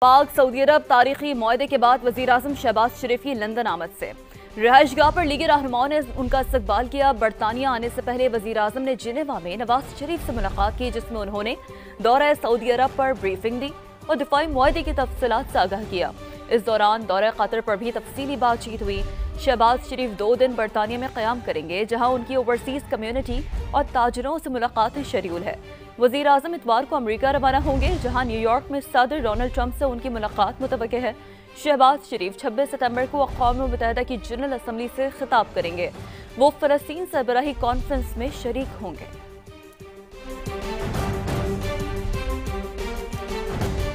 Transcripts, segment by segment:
पाक सऊदी अरब तारीखी मुआहदे के बाद वज़ीर आज़म शहबाज शरीफ की लंदन आमद से रिहाइशगाह पर लीगी रहनुमाओं ने उनका इस्तकबाल किया। बरतानिया आने से पहले वज़ीर आज़म ने जिनेवा में नवाज शरीफ से मुलाकात की, जिसमें उन्होंने दौरा सऊदी अरब पर ब्रीफिंग दी और दिफाई मुआहदे की तफसीलात से आगाह किया। इस दौरान दौरा कतर पर भी तफसीली बातचीत हुई। शहबाज शरीफ 2 दिन बरतानिया में क़याम करेंगे, जहाँ उनकी ओवरसीज़ कम्यूनिटी और ताजरों से मुलाकातें शेड्यूल है। वज़ीर आज़म इतवार को अमरीका रवाना होंगे, जहाँ न्यूयॉर्क में सदर डोनाल्ड ट्रंप से उनकी मुलाकात मुतवक्के है। शहबाज शरीफ 26 सितंबर को अक़वाम मुत्तहिदा की जनरल असम्बली से खिताब करेंगे। वो फ़लस्तीन सरबराही कॉन्फ्रेंस में शरीक होंगे।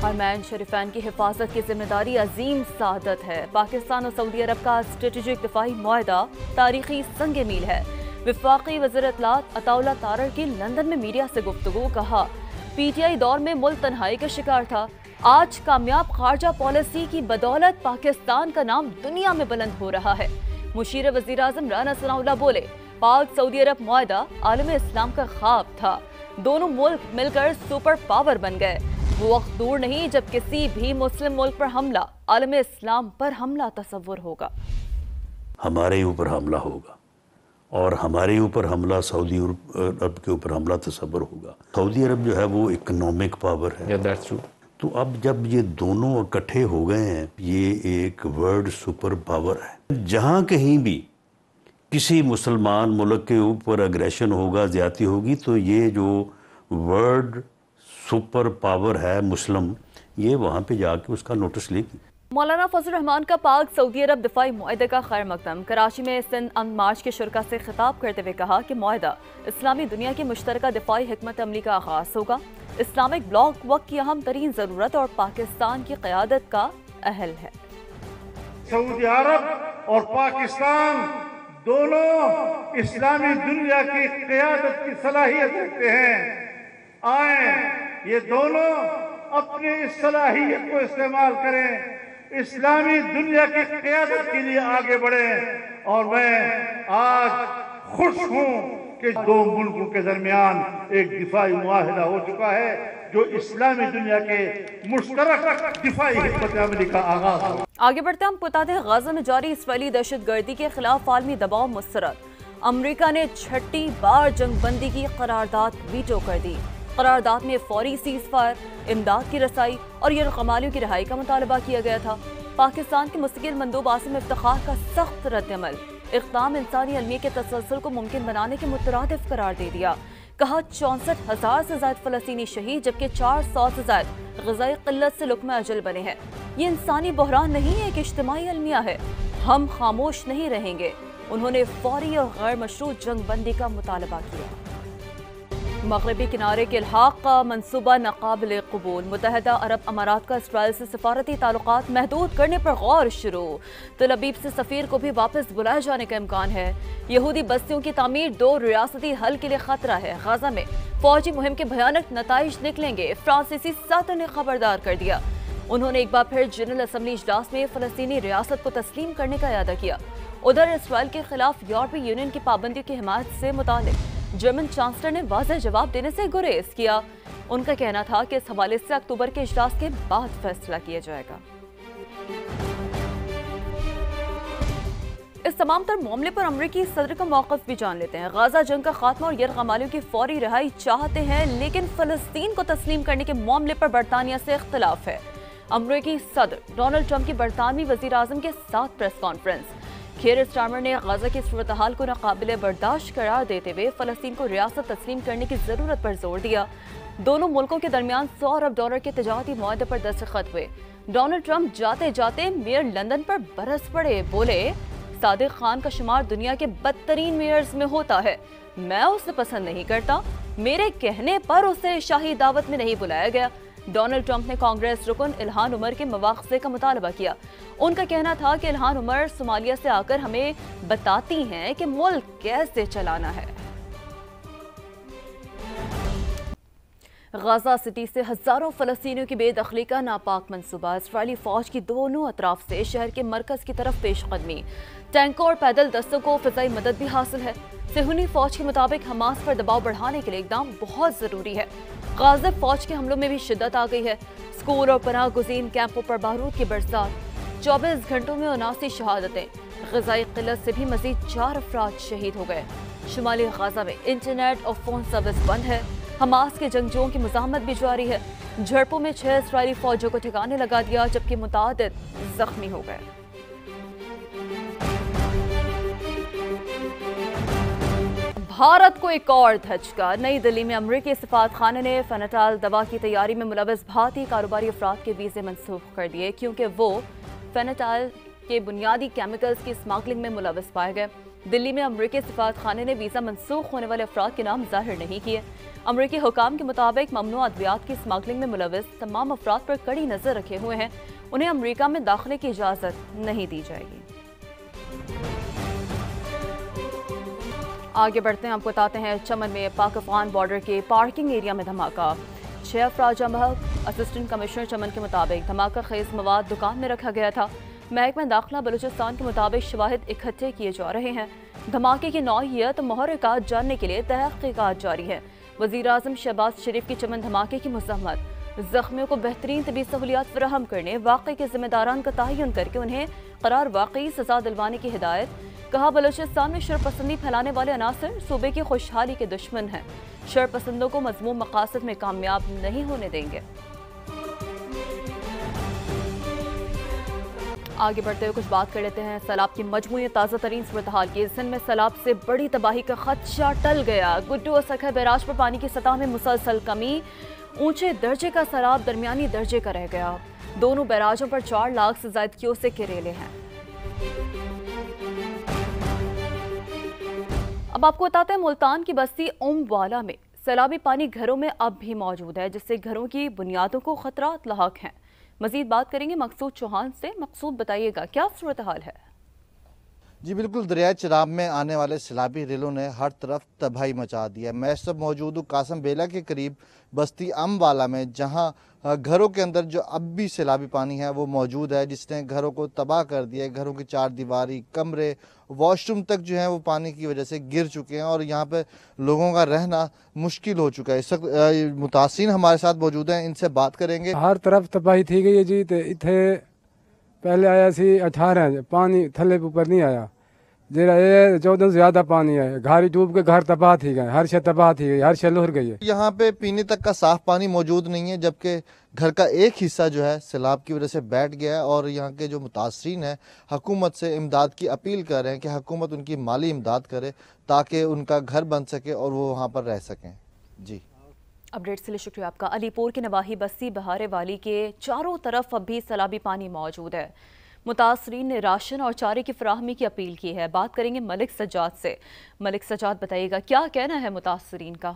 हरमैन शरीफैन की हिफाजत की जिम्मेदारी अजीम सादत है। पाकिस्तान और सऊदी अरब का स्ट्रेटेजिक दिफाई मुआहदा तारीखी संग मील है। वफाकी वज़ीर इत्तलात अताउल्लाह तारर की लंदन में मीडिया से गुफ्तगू, कहा PTI दौर में मुल्क तन्हाई का शिकार था। आज कामयाब खारजा पॉलिसी की बदौलत पाकिस्तान का नाम दुनिया में बुलंद हो रहा है। मुशीर वज़ीर आज़म राना सनाउल्लाह बोले, पाक सऊदी अरब मुआहदा आलम इस्लाम का ख्वाब था। दोनों मुल्क मिलकर सुपर पावर बन गए। वो वक्त दूर नहीं जब किसी भी मुस्लिम मुल्क पर हमला आलम इस्लाम पर हमला तस्वुर होगा। हमारे ऊपर हमला होगा और हमारे ऊपर हमला सऊदी अरब के ऊपर हमला तस्वुर होगा। सऊदी अरब जो है वो इकोनॉमिक पावर है। तो अब जब ये दोनों इकट्ठे हो गए हैं, ये एक वर्ल्ड सुपर पावर है। जहाँ कहीं भी किसी मुसलमान मुल्क के ऊपर अग्रेशन होगा, ज्यादती होगी, तो ये जो वर्ल्ड सुपर पावर है मुस्लिम, ये वहाँ पे जाके उसका नोटिस लेगी। मौलाना फजल रहमान का पाक सऊदी अरब दिफाई मुआहदे का खैर मकदम। कराची में सिंध अमन मार्च के शुरका से खिताब करते हुए कहा कि मुआहदा इस्लामी दुनिया की मुश्तरका दिफाई हिकमत अमली का आगाज होगा। इस्लामिक ब्लॉक वक्त की अहम तरीन जरूरत और पाकिस्तान की क़यादत का अहल है। सऊदी अरब और पाकिस्तान दोनों इस्लामी दुनिया की क़यादत की सलाहियत रखते हैं। आए ये दोनों अपनी इस सलाहियत को इस्तेमाल करें, इस्लामी दुनिया की क़यादत के लिए आगे बढ़े। और मैं आज खुश हूँ कि 2 मुल्कों के दरमियान एक दिफाई मुआहदा हो चुका है, जो इस्लामी दुनिया के मुश्तरक दिफाई हिकमत अमली का आगाज हो। आगे बढ़ते हम बताते हैं, गाजा में जारी इसराइली दहशतगर्दी के खिलाफ आलमी दबाव मुस्तरद। अमरीका ने 6ठी बार जंगबंदी की करारदाद वीटो कर दी। करारदाद में फौरी सीज फायर, इमदाद की रसाई और यरगमालियों की रिहाई का मुतालबा किया गया था। पाकिस्तान के मुस्तकिल मंदूब आसिम इफ्तिखार का सख्त रद्दअमल इक़दाम इंसानी अलमिया के तसलसल को मुमकिन बनाने के मुतरादिफ करार दे दिया। कहा 64,000 से ज़ायद फ़लस्तीनी शहीद, जबकि 400 से ज़ायद ग़िज़ाई क़िल्लत से लुक़्मा अजल बने हैं। ये इंसानी बहरान नहीं है, एक इज्तिमाई अलमिया है। हम खामोश नहीं रहेंगे। उन्होंने फौरी और गैर मशरूत जंगबंदी का मुतालबा किया। मगरबी किनारे के इल्हाक़ का मनसूबा नाक़ाबिल क़बूल। मुत्तहिदा अरब अमारात का इसराइल से सफारती ताल्लुक़ात महदूद करने पर गौर शुरू। तल अबीब से सफ़ीर को भी वापस बुलाए जाने का इम्कान है। यहूदी बस्तियों की तामीर 2 रियासती हल के लिए खतरा है। गाजा में फौजी मुहिम के भयानक नताइज निकलेंगे, फ्रांसीसी सदर ने खबरदार कर दिया। उन्होंने एक बार फिर जनरल असम्बली इजलास में फ़लस्तीनी रियासत को तस्लीम करने का इरादा किया। उधर इसराइल के खिलाफ यूरोपीय यूनियन की पाबंदियों की हिमायत से मुतालिक जर्मन चांसलर ने वाज़ेह जवाब देने से गुरेज किया। उनका कहना था कि इस हवाले से अक्टूबर के इजलास के बाद फैसला किया जाएगा। इस तमाम तर मामले पर अमरीकी सदर का मौक़िफ़ भी जान लेते हैं। गाजा जंग का खात्मा और यरगमालियों की फौरी रिहाई चाहते हैं, लेकिन फ़लस्तीन को तस्लीम करने के मामले पर बरतानिया से इख्तिलाफ है। अमरीकी सदर डोनाल्ड ट्रंप की बरतानवी वज़ीर आज़म के साथ प्रेस कॉन्फ्रेंस। कीर स्टारमर ने गाजा की सूरत हाल को नाकाबिले बर्दाश्त करार देते हुए फ़लस्तीन को रियासत तस्लीम करने की ज़रूरत पर जोर दिया। दोनों मुल्कों के दरमियान $100 अरब के तिजारती मुआहदे पर दस्तखत हुए। डोनाल्ड ट्रंप जाते जाते मेयर लंदन पर बरस पड़े, बोले सादिक खान का शुमार दुनिया के बदतरीन मेयर्स में होता है। मैं उसे पसंद नहीं करता, मेरे कहने पर उसे शाही दावत में नहीं बुलाया गया। डोनाल्ड ट्रंप ने कांग्रेस रुकन इल्हान उमर के मवाख़ज़े का मुतालबा किया। उनका कहना था कि इल्हान उमर सोमालिया से आकर हमें बताती हैं कि मुल्क कैसे चलाना है। गाजा सिटी से हजारों फ़लस्तीनियों की बेदखली का नापाक मंसूबा। इसराइली फ़ौज की दोनों अतराफ से शहर के मरकज़ की तरफ पेशकदमी। टैंकों और पैदल दस्तों को फ़िज़ाई मदद भी हासिल है। सेहूनी फ़ौज के मुताबिक हमास पर दबाव बढ़ाने के लिए इक़दाम बहुत ज़रूरी है। गाज़ा फ़ौज के हमलों में भी शिद्दत आ गई है। स्कूल और पनाह गुज़ीन कैंपों पर बारूद की बरसात, 24 घंटों में 79 शहादतें। ग़िज़ाई क़िल्लत से भी मज़ीद 4 अफराद शहीद हो गए। शुमाली गाज़ा में इंटरनेट और फ़ोन सर्विस बंद है। हमास के जंगजुओं की मुज़ाहमत भी जारी है। झड़पों में 6 इस्राईली फ़ौजियों को ठिकाने लगा दिया, जबकि मुतादिद जख्मी हो गए। भारत को एक और धचका। नई दिल्ली में अमरीकी सफारतखाने ने फेंटानिल दवा की तैयारी में मुलव्वस भारतीय कारोबारी अफराद के वीज़े मनसूख कर दिए, क्योंकि वो फेंटानिल के बुनियादी केमिकल्स की स्मगलिंग में मुलव्वस पाए गए। दिल्ली में अमरीकी सफारतखाने ने वीज़ा मनसूख होने वाले अफराद के नाम जाहिर नहीं किए। अमरीकी हुकाम के मुताबिक ममनूआ अद्वियात की स्मगलिंग में मुलव्वस तमाम अफराद पर कड़ी नज़र रखे हुए हैं। उन्हें अमरीका में दाखिले की इजाज़त नहीं दी जाएगी। आगे बढ़ते हैं, आपको बताते हैं चमन में पाक अफगान बॉर्डर के पार्किंग एरिया में धमाका, 6 अफराद जमा। असिस्टेंट कमिश्नर चमन के मुताबिक धमाका खेज मवाद दुकान में रखा गया था। महकमा दाखिला बलूचिस्तान के मुताबिक शवाहिद इकट्ठे किए जा रहे हैं। धमाके की नौइयत मुहर्रिकात जानने के लिए तहक़ीक़ात जारी है। वज़ीर आज़म शहबाज शरीफ की चमन धमाके की मज़म्मत, ज़ख्मियों को बेहतरीन तबी सहूलियात फराहम करने, वाक़े के ज़िम्मेदारान का तयन करके उन्हें करार वाक़ई सज़ा दिलवाने की हिदायत। कहा, बलूचिस्तान में शरपसंदी फैलाने वाले अनासर सूबे की खुशहाली के दुश्मन हैं। शरपसंदों को मज़मूम मकासद में कामयाब नहीं होने देंगे। आगे बढ़ते हुए कुछ बात कर लेते हैं सैलाब की मजमूई ताज़ा तरीन सूरत हाल की। सिंध में सैलाब से बड़ी तबाही का खदशा टल गया। गुड्डू और सखर बैराज पर पानी की सतह में मुसलसल कमी, ऊंचे दर्जे का सैलाब दरमियानी दर्जे का रह गया। दोनों बैराजों पर 4 लाख से ज्यादा क्यूसेक के रेले हैं। अब आपको बताते हैं मुल्तान की बस्ती ओमवाला में सैलाबी पानी घरों में अब भी मौजूद है, जिससे घरों की बुनियादों को खतरात लाहक हैं। मजीद बात करेंगे मकसूद चौहान से। मकसूद, बताइएगा क्या सूरत हाल है? जी बिल्कुल, दरिया चिराब में आने वाले सैलाबी रेलों ने हर तरफ तबाही मचा दी है। मैं इस सब मौजूद हूँ कासम बेला के करीब बस्ती अमवाला में, जहाँ घरों के अंदर जो अब भी सैलाबी पानी है वो मौजूद है, जिसने घरों को तबाह कर दिया है। घरों की 4 दीवारी, कमरे, वॉशरूम तक जो है वो पानी की वजह से गिर चुके हैं और यहाँ पे लोगों का रहना मुश्किल हो चुका है। इस वक्त मुतासिन हमारे साथ मौजूद हैं, इनसे बात करेंगे। हर तरफ तबाही थी गई है जी। तो इतने पहले आया सी 18 पानी थले ऊपर नहीं आया, जरा ये 14 से ज्यादा पानी है। घर डूब के घर तबाह थी गए, हर शे तबाह थी गई, हर शे लुढ़ गई है। यहाँ पे पीने तक का साफ पानी मौजूद नहीं है, जबकि घर का एक हिस्सा जो है सैलाब की वजह से बैठ गया है। और यहाँ के जो मुतासरीन हैं हुकूमत से इमदाद की अपील कर रहे हैं कि हुकूमत उनकी माली इमदाद करे ताकि उनका घर बन सके और वो वहाँ पर रह सकें। जी, अपडेट के लिए शुक्रिया आपका। अलीपुर की नवाही बस्ती बहारे वाली के चारों तरफ अब भी सैलाबी पानी मौजूद है। मुतासरीन ने राशन और चारे की फराहमी की अपील की है। बात करेंगे मलिक सज्जाद से। मलिक सज्जाद, बताइएगा क्या कहना है मुतासरीन का?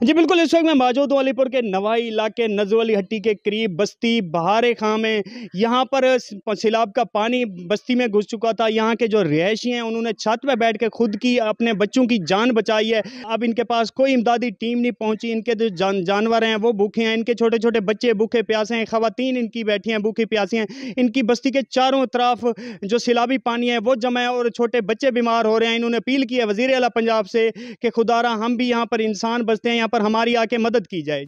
जी बिल्कुल, इस वक्त मैं मौजूद हूँ अलीपुर के नवाई इलाके नजरवाली हट्टी के करीब बस्ती बहारे खां में। यहाँ पर सैलाब का पानी बस्ती में घुस चुका था। यहाँ के जो रिहायशी हैं उन्होंने छत पर बैठ के खुद की अपने बच्चों की जान बचाई है। अब इनके पास कोई इमदादी टीम नहीं पहुँची। इनके जो जानवर हैं वो भूखे हैं, इनके छोटे छोटे बच्चे भूखे प्यासे हैं, खवातीन इनकी बैठी हैं भूखी प्यासी हैं। इनकी बस्ती के चारों तरफ जो सैलाबी पानी है वो जमा है और छोटे बच्चे बीमार हो रहे हैं। इन्होंने अपील की है वज़ीर आला पंजाब से कि खुदारा हम भी यहाँ पर इंसान बसते हैं, यहाँ पर हमारी आके मदद की जाए।